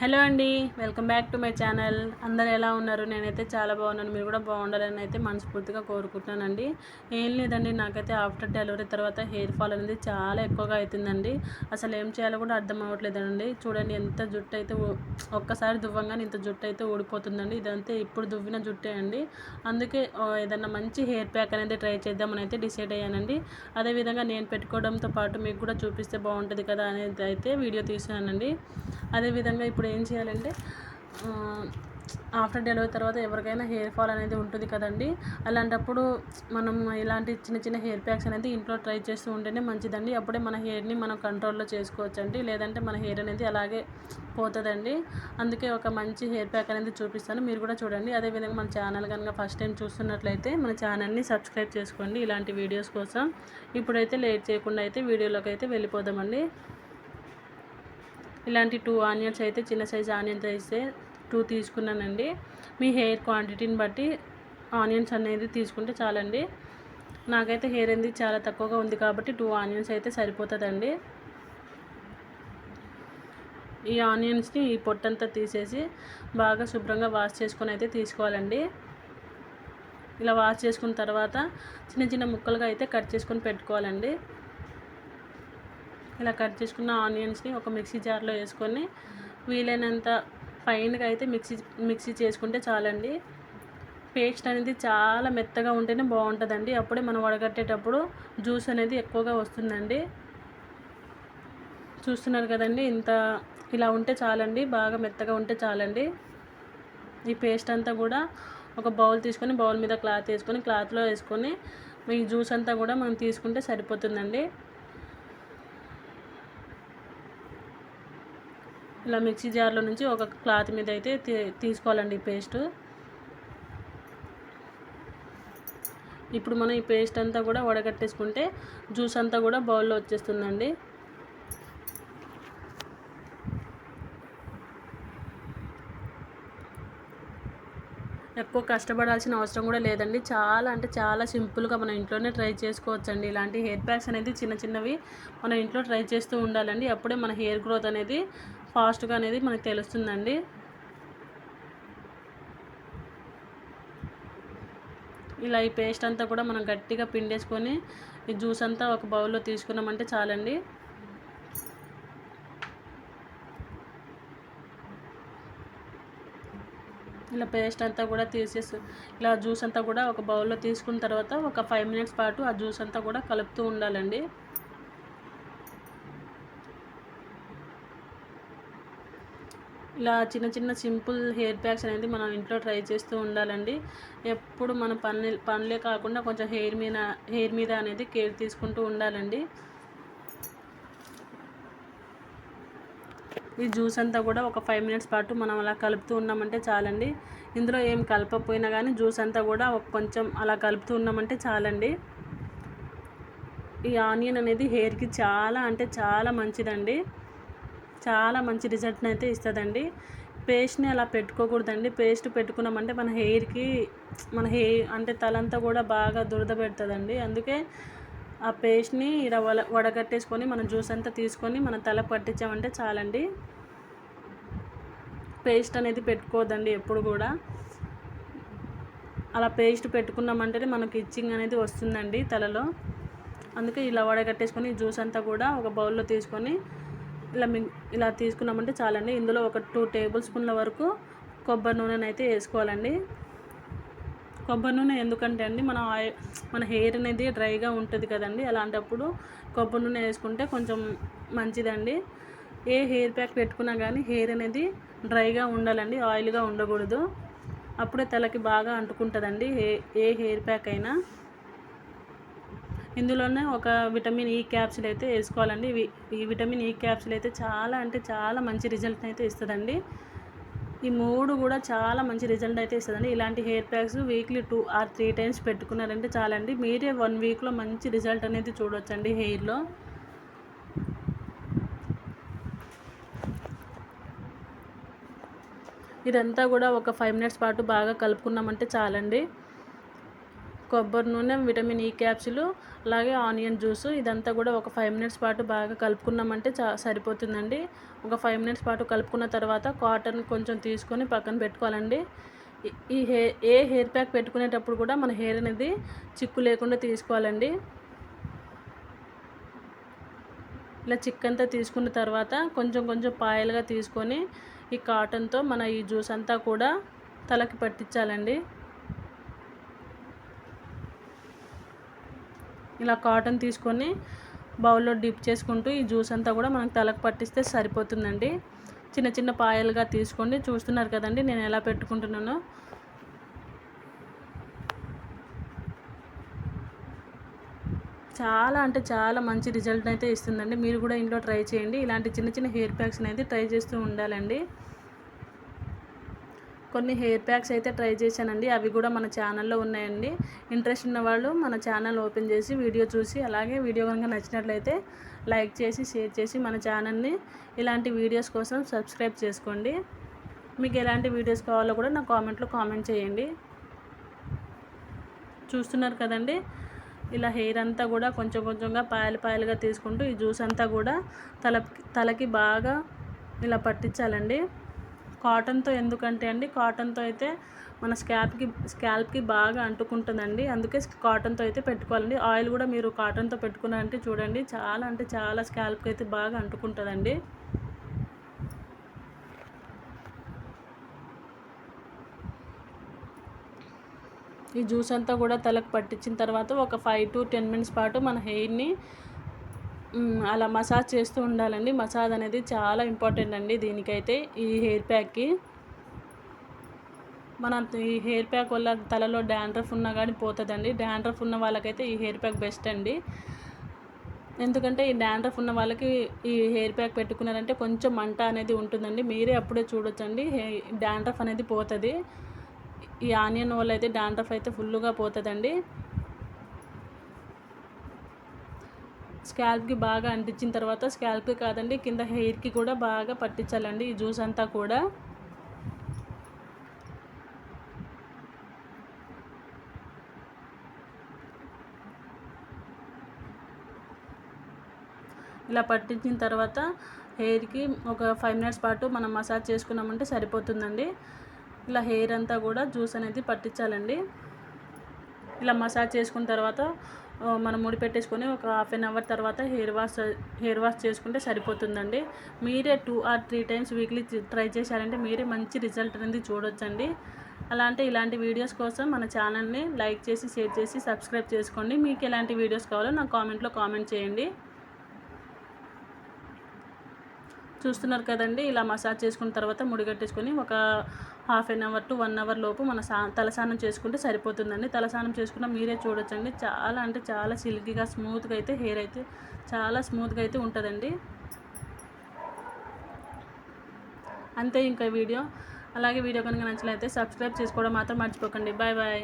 Hello అండి, welcome back to my channel. అందరు ఎలా ఉన్నారు? నేనైతే చాలా బాగున్నాను. మీరు కూడా బాగుండాలని అయితే మనస్ఫూర్తిగా కోరుకుంటున్నానండి. ఏం లేదండి, నాకైతే ఆఫ్టర్ డెలివరీ తర్వాత హెయిర్ ఫాల్ అనేది చాలా ఎక్కువగా అవుతుందండి. అసలు ఏం చేయాలో కూడా అర్థం అవ్వట్లేదండి. చూడండి, ఎంత జుట్టు అయితే ఒక్కసారి దువ్వంగానే ఇంత జుట్టు అయితే ఊడిపోతుందండి. ఇదంతా ఇప్పుడు దువ్విన జుట్టే అండి. అందుకే ఏదన్నా మంచి హెయిర్ ప్యాక్ అనేది ట్రై చేద్దామని అయితే డిసైడ్ అయ్యానండి. అదేవిధంగా నేను పెట్టుకోవడంతో పాటు మీకు కూడా చూపిస్తే బాగుంటుంది కదా అనేది అయితే వీడియో తీసానండి. అదేవిధంగా ఇప్పుడు ఏం చేయాలంటే, ఆఫ్టర్ డెలివరీ తర్వాత ఎవరికైనా హెయిర్ ఫాల్ అనేది ఉంటుంది కదండి. అలాంటప్పుడు మనం ఇలాంటి చిన్న చిన్న హెయిర్ ప్యాక్స్ అనేది ఇంట్లో ట్రై చేస్తూ ఉంటేనే మంచిదండి. అప్పుడే మన హెయిర్ని మనం కంట్రోల్లో చేసుకోవచ్చండి. లేదంటే మన హెయిర్ అనేది అలాగే పోతుందండి. అందుకే ఒక మంచి హెయిర్ ప్యాక్ అనేది చూపిస్తాను, మీరు కూడా చూడండి. అదేవిధంగా మన ఛానల్ కనుక ఫస్ట్ టైం చూస్తున్నట్లయితే మన ఛానల్ని సబ్స్క్రైబ్ చేసుకోండి ఇలాంటి వీడియోస్ కోసం. ఇప్పుడైతే లేట్ చేయకుండా అయితే వీడియోలోకి అయితే వెళ్ళిపోదామండి. ఇలాంటి 2 ఆనియన్స్ అయితే, చిన్న సైజ్ ఆనియన్స్ అయితే 2 తీసుకున్నానండి. మీ హెయిర్ క్వాంటిటీని బట్టి ఆనియన్స్ అనేది తీసుకుంటే చాలండి. నాకైతే హెయిర్ అనేది చాలా తక్కువగా ఉంది కాబట్టి 2 ఆనియన్స్ అయితే సరిపోతుందండి. ఈ ఆనియన్స్ని ఈ పొట్టంతా తీసేసి బాగా శుభ్రంగా వాష్ చేసుకొని అయితే తీసుకోవాలండి. ఇలా వాష్ చేసుకున్న తర్వాత చిన్న చిన్న ముక్కలుగా అయితే కట్ చేసుకొని పెట్టుకోవాలండి. ఇలా కట్ చేసుకున్న ఆనియన్స్ని ఒక మిక్సీ జార్లో వేసుకొని వీలైనంత ఫైన్గా అయితే మిక్సీ చేసుకుంటే చాలండి. పేస్ట్ అనేది చాలా మెత్తగా ఉంటేనే బాగుంటుందండి. అప్పుడే మనం వడగట్టేటప్పుడు జ్యూస్ అనేది ఎక్కువగా వస్తుందండి. చూస్తున్నారు కదండి, ఇలా ఉంటే చాలండి, బాగా మెత్తగా ఉంటే చాలండి. ఈ పేస్ట్ అంతా కూడా ఒక బౌల్ తీసుకొని బౌల్ మీద క్లాత్ వేసుకొని క్లాత్లో వేసుకొని ఈ జ్యూస్ అంతా కూడా మనం తీసుకుంటే సరిపోతుందండి. ఇలా మిక్సీ జార్లో నుంచి ఒక క్లాత్ మీద అయితే తీసుకోవాలండి ఈ పేస్ట్. ఇప్పుడు మనం ఈ పేస్ట్ అంతా కూడా వడగట్టేసుకుంటే జ్యూస్ అంతా కూడా బౌల్లో వచ్చేస్తుందండి. ఎక్కువ కష్టపడాల్సిన అవసరం కూడా లేదండి. చాలా అంటే చాలా సింపుల్గా మన ఇంట్లోనే ట్రై చేసుకోవచ్చండి. ఇలాంటి హెయిర్ ప్యాక్స్ అనేది చిన్న చిన్నవి మన ఇంట్లో ట్రై చేస్తూ ఉండాలండి. అప్పుడే మన హెయిర్ గ్రోత్ అనేది ఫాస్ట్గా అనేది మనకు తెలుస్తుందండి. ఇలా ఈ పేస్ట్ అంతా కూడా మనం గట్టిగా పిండేసుకొని ఈ జ్యూస్ అంతా ఒక బౌల్లో తీసుకున్నామంటే చాలండి. ఇలా పేస్ట్ అంతా కూడా ఇలా జ్యూస్ అంతా కూడా ఒక బౌల్లో తీసుకున్న తర్వాత ఒక 5 మినిట్స్ పాటు ఆ జ్యూస్ అంతా కూడా కలుపుతూ ఉండాలండి. ఇలా చిన్న చిన్న సింపుల్ హెయిర్ ప్యాక్స్ అనేది మనం ఇంట్లో ట్రై చేస్తూ ఉండాలండి. ఎప్పుడు మన పనులే కాకుండా కొంచెం హెయిర్ మీద అనేది కేర్ తీసుకుంటూ ఉండాలండి. ఈ జ్యూస్ అంతా కూడా ఒక 5 మినిట్స్ పాటు మనం అలా కలుపుతూ ఉన్నామంటే చాలండి. ఇందులో ఏం కలపకపోయినా కానీ జ్యూస్ అంతా కూడా కొంచెం అలా కలుపుతూ ఉన్నామంటే చాలండి. ఈ ఆనియన్ అనేది హెయిర్కి చాలా అంటే చాలా మంచిదండి. చాలా మంచి రిజల్ట్ని అయితే ఇస్తుందండి. పేస్ట్ని అలా పెట్టుకోకూడదండి. పేస్ట్ పెట్టుకున్నామంటే మన హెయిర్ అంటే తలంతా కూడా బాగా దురద పెడుతుందండి. అందుకే ఆ పేస్ట్ని ఇలా వడగట్టేసుకొని మనం జ్యూస్ అంతా తీసుకొని మన తల పట్టించామంటే చాలండి. పేస్ట్ అనేది పెట్టుకోవద్దండి ఎప్పుడు కూడా. అలా పేస్ట్ పెట్టుకున్నామంటేనే మనకి ఇచ్చింగ్ అనేది వస్తుందండి తలలో. అందుకే ఇలా వడగట్టేసుకొని జ్యూస్ అంతా కూడా ఒక బౌల్లో తీసుకొని ఇలా తీసుకున్నామంటే చాలండి. ఇందులో ఒక 2 టేబుల్ స్పూన్ల వరకు కొబ్బరి నూనెను అయితే వేసుకోవాలండి. కొబ్బరి నూనె ఎందుకంటే అండి, మన హెయిర్ అనేది డ్రైగా ఉంటుంది కదండి. అలాంటప్పుడు కొబ్బరి నూనె వేసుకుంటే కొంచెం మంచిదండి. ఏ హెయిర్ ప్యాక్ పెట్టుకున్నా కానీ హెయిర్ అనేది డ్రైగా ఉండాలండి, ఆయిల్గా ఉండకూడదు. అప్పుడే తలకి బాగా అంటుకుంటుందండి ఏ హెయిర్ ప్యాక్ అయినా. ఇందులోనే ఒక విటమిన్ ఈ క్యాప్సిల్ అయితే వేసుకోవాలండి. ఈ విటమిన్ ఈ క్యాప్సిల్ అయితే చాలా అంటే చాలా మంచి రిజల్ట్ అయితే ఇస్తుందండి. ఈ 3 కూడా చాలా మంచి రిజల్ట్ అయితే ఇస్తుందండి. ఇలాంటి hair packs weekly 2 or 3 times పెట్టుకున్నారంటే చాలండి. మీరే 1 వీక్లో మంచి రిజల్ట్ అనేది చూడవచ్చండి హెయిర్లో. ఇదంతా కూడా ఒక 5 మినిట్స్ పాటు బాగా కలుపుకున్నామంటే చాలండి. కొబ్బరి నూనె, విటమిన్ ఈ క్యాప్సూలు, అలాగే ఆనియన్ జ్యూసు ఇదంతా కూడా ఒక 5 మినిట్స్ పాటు బాగా కలుపుకున్నామంటే సరిపోతుందండి. ఒక 5 మినిట్స్ పాటు కలుపుకున్న తర్వాత కాటన్ కొంచెం తీసుకొని పక్కన పెట్టుకోవాలండి. ఈ హెయిర్ ప్యాక్ పెట్టుకునేటప్పుడు కూడా మన హెయిర్ అనేది చిక్కు లేకుండా తీసుకోవాలండి. ఇలా చిక్కంతా తీసుకున్న తర్వాత కొంచెం కొంచెం పాయలుగా తీసుకొని ఈ కాటన్తో మన ఈ జ్యూస్ అంతా కూడా తలకి పట్టించాలండి. ఇలా కాటన్ తీసుకొని బౌల్లో డిప్ చేసుకుంటూ ఈ జ్యూస్ అంతా కూడా మనకు తలకు పట్టిస్తే సరిపోతుందండి. చిన్న చిన్న పాయలుగా తీసుకోండి. చూస్తున్నారు కదండి నేను ఎలా పెట్టుకుంటున్నానో. చాలా అంటే చాలా మంచి రిజల్ట్ అయితే ఇస్తుందండి. మీరు కూడా ఇంట్లో ట్రై చేయండి. ఇలాంటి చిన్న చిన్న హెయిర్ ప్యాక్స్ అయితే ట్రై చేస్తూ ఉండాలండి. కొన్ని హెయిర్ ప్యాక్స్ అయితే ట్రై చేశానండి. అవి కూడా మన ఛానల్లో ఉన్నాయండి. ఇంట్రెస్ట్ ఉన్న వాళ్ళు మన ఛానల్ ఓపెన్ చేసి వీడియో చూసి, అలాగే వీడియో కనుక నచ్చినట్లయితే లైక్ చేసి షేర్ చేసి మన ఛానల్ని ఇలాంటి వీడియోస్ కోసం సబ్స్క్రైబ్ చేసుకోండి. మీకు ఎలాంటి వీడియోస్ కావాలో కూడా నా కామెంట్లో కామెంట్ చేయండి. చూస్తున్నారు కదండి ఇలా హెయిర్ అంతా కూడా కొంచెం కొంచెంగా పాయలుగా తీసుకుంటూ ఈ జ్యూస్ అంతా కూడా తలకి బాగా ఇలా పట్టించాలండి. కాటన్తో ఎందుకంటే అండి, కాటన్తో అయితే మన స్కాల్ప్కి బాగా అంటుకుంటుందండి. అందుకే కాటన్తో అయితే పెట్టుకోవాలండి. ఆయిల్ కూడా మీరు కాటన్తో పెట్టుకున్నారంటే చూడండి చాలా అంటే చాలా స్కాల్ప్కి అయితే బాగా అంటుకుంటుందండి. ఈ జ్యూస్ అంతా కూడా తలకు పట్టించిన తర్వాత ఒక 5 to 10 మినిట్స్ పాటు మన హెయిర్ని అలా మసాజ్ చేస్తూ ఉండాలండి. మసాజ్ అనేది చాలా ఇంపార్టెంట్ అండి దీనికైతే, ఈ హెయిర్ ప్యాక్కి. మన ఈ హెయిర్ ప్యాక్ వల్ల తలలో డాండ్రఫ్ ఉన్నా కానీ పోతుందండి. డాండ్రఫ్ ఉన్న వాళ్ళకైతే ఈ హెయిర్ ప్యాక్ బెస్ట్ అండి. ఎందుకంటే ఈ డాండ్రఫ్ ఉన్న వాళ్ళకి ఈ హెయిర్ ప్యాక్ పెట్టుకున్నారంటే కొంచెం మంట అనేది ఉంటుందండి. మీరే అప్పుడే చూడొచ్చండి డాండ్రఫ్ అనేది పోతుంది. ఈ ఆనియన్ వల్ల అయితే డాండ్రఫ్ అయితే ఫుల్గా పోతుందండి. స్కాల్ప్కి బాగా అంటించిన తర్వాత, స్కాల్ప్కి కాదండి కింద హెయిర్కి కూడా బాగా పట్టించాలండి ఈ జ్యూస్ అంతా కూడా. ఇలా పట్టించిన తర్వాత హెయిర్కి ఒక 5 మినిట్స్ పాటు మనం మసాజ్ చేసుకున్నామంటే సరిపోతుందండి. ఇలా హెయిర్ అంతా కూడా జ్యూస్ అనేది పట్టించాలండి. ఇలా మసాజ్ చేసుకున్న తర్వాత మనం ముడి పెట్టేసుకొని ఒక 1/2 అవర్ తర్వాత హెయిర్ వాష్ చేసుకుంటే సరిపోతుందండి. మీరే 2 or 3 టైమ్స్ వీక్లీ ట్రై చేశారంటే మీరే మంచి రిజల్ట్ అనేది చూడొచ్చండి. ఇలాంటి వీడియోస్ కోసం మన ఛానల్ని లైక్ చేసి షేర్ చేసి సబ్స్క్రైబ్ చేసుకోండి. మీకు ఎలాంటి వీడియోస్ కావాలో నాకు కామెంట్లో కామెంట్ చేయండి. చూస్తున్నారు కదండి ఇలా మసాజ్ చేసుకున్న తర్వాత ముడి కట్టేసుకొని ఒక 1/2 అవర్ to 1 అవర్ లోపు మన తలస్నానం చేసుకుంటే సరిపోతుందండి. తలస్నానం చేసుకున్న మీరే చూడొచ్చండి చాలా అంటే చాలా సిల్కీగా స్మూత్గా అయితే హెయిర్ అయితే చాలా స్మూత్గా అయితే ఉంటుందండి. అంతే ఇంకా వీడియో. అలాగే వీడియో కనుక నచ్చినట్లయితే సబ్స్క్రైబ్ చేసుకోవడం మాత్రం మర్చిపోకండి. Bye bye.